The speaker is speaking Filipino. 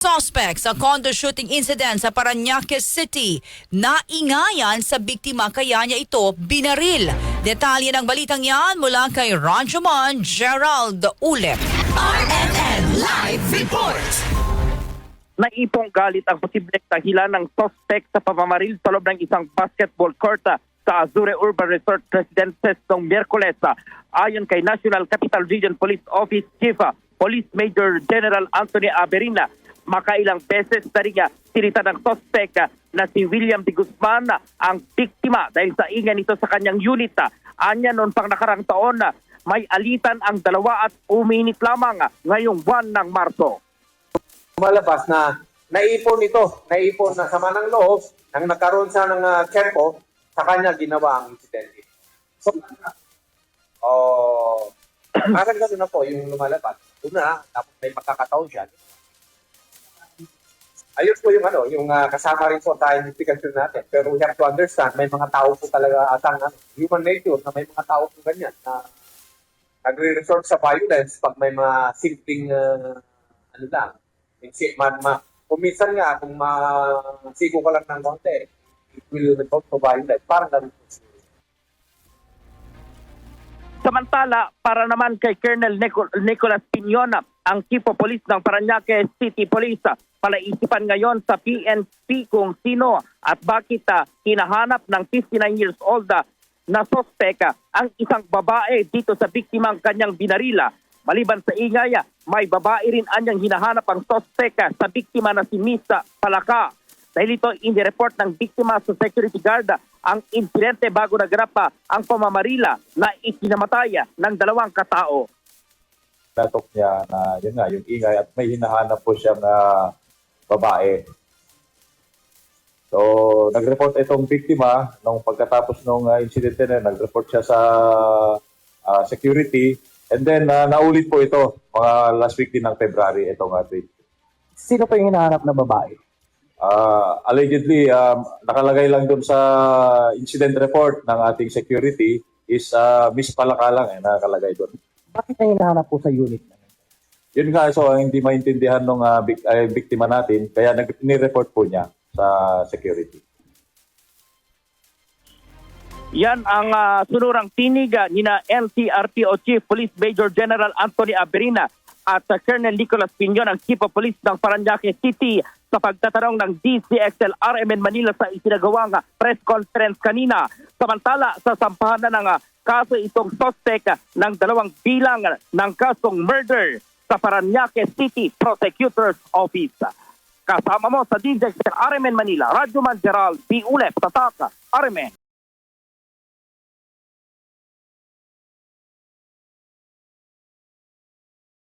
Suspect sa condo shooting incident sa Parañaque City. Naingayan sa biktima kaya niya ito binaril. Detalye ng balitang yan mula kay Ranjamon Gerald Ulep. RMN Live Report. Naipong galit ang posibleng dahilan ng suspect sa pamamaril sa loob ng isang basketball court sa Azure Urban Resort Residences noong Miyerkules. Ayon kay National Capital Region Police Office Chief Police Major General Anthony Aberina, makailang beses na rin sinita ng suspect na si William de Guzman ang biktima dahil sa ingay nito sa kanyang unit. Anya noon pang nakarang taon, may alitan ang dalawa at uminit lamang ngayong buwan ng Marso. Malabas na naipon na sama ng loob nang nagkaroon siya ng tiyempo sa kanya ginawa ang insidente. So, parang gano'n na po yung lumalabas. Una, tapos may pagkakataon siya. Ayun po yung kasama rin po tayo investigation natin. Pero we have to understand, may mga tao po talaga atang human nature na may mga tao po ganyan na nagre-resort sa violence pag may mga simpleng kung minsan nga, kung masigo ka lang ng konti, it will result to violence. Parang ganun po. Samantala, para naman kay Colonel Nicolas Piñona, ang Chief of Police ng Parañaque City Police, palaisipan ngayon sa PNP kung sino at bakit hinahanap ng 59 years old na suspect ang isang babae dito sa biktimang kanyang binarila. Maliban sa ingay, may babae rin anyang hinahanap ang suspect sa biktima na si Miss Palaka. Dahil ito inireport ng biktima sa security guard ang insidente bago naganap ang pamamarila na ikinamatay ng dalawang katao. Natok niya na yun nga, yung ingay at may hinahanap po siyang babae. So, nag-report itong biktima nung pagkatapos ng insidente na nag-report siya sa security. And then, naulit po ito, mga last week din ng February, itong tweet. Sino pa yung hinahanap na babae? Allegedly, nakalagay lang doon sa incident report ng ating security is Miss Palaka lang nakalagay doon. Bakit na hinahanap po sa unit? Yun nga, so hindi maintindihan ng biktima natin, kaya nire-report po niya sa security. Yan ang sunurang tinig ni na NCRPO Chief Police Major General Anthony Aberina at Colonel Nicolas Piñon, ang Chief of Police ng Parañaque City, sa pagtatanong ng DCXL RMN Manila sa isinagawang press conference kanina. Samantala, sa sampahan na ng kaso itong suspect ng 2 bilang ng kasong murder sa Parañaque City Prosecutor's Office. Kasama mo sa DCXL RMN Manila, Radyo Man Gerald P. Ulep, Tataka, RMN.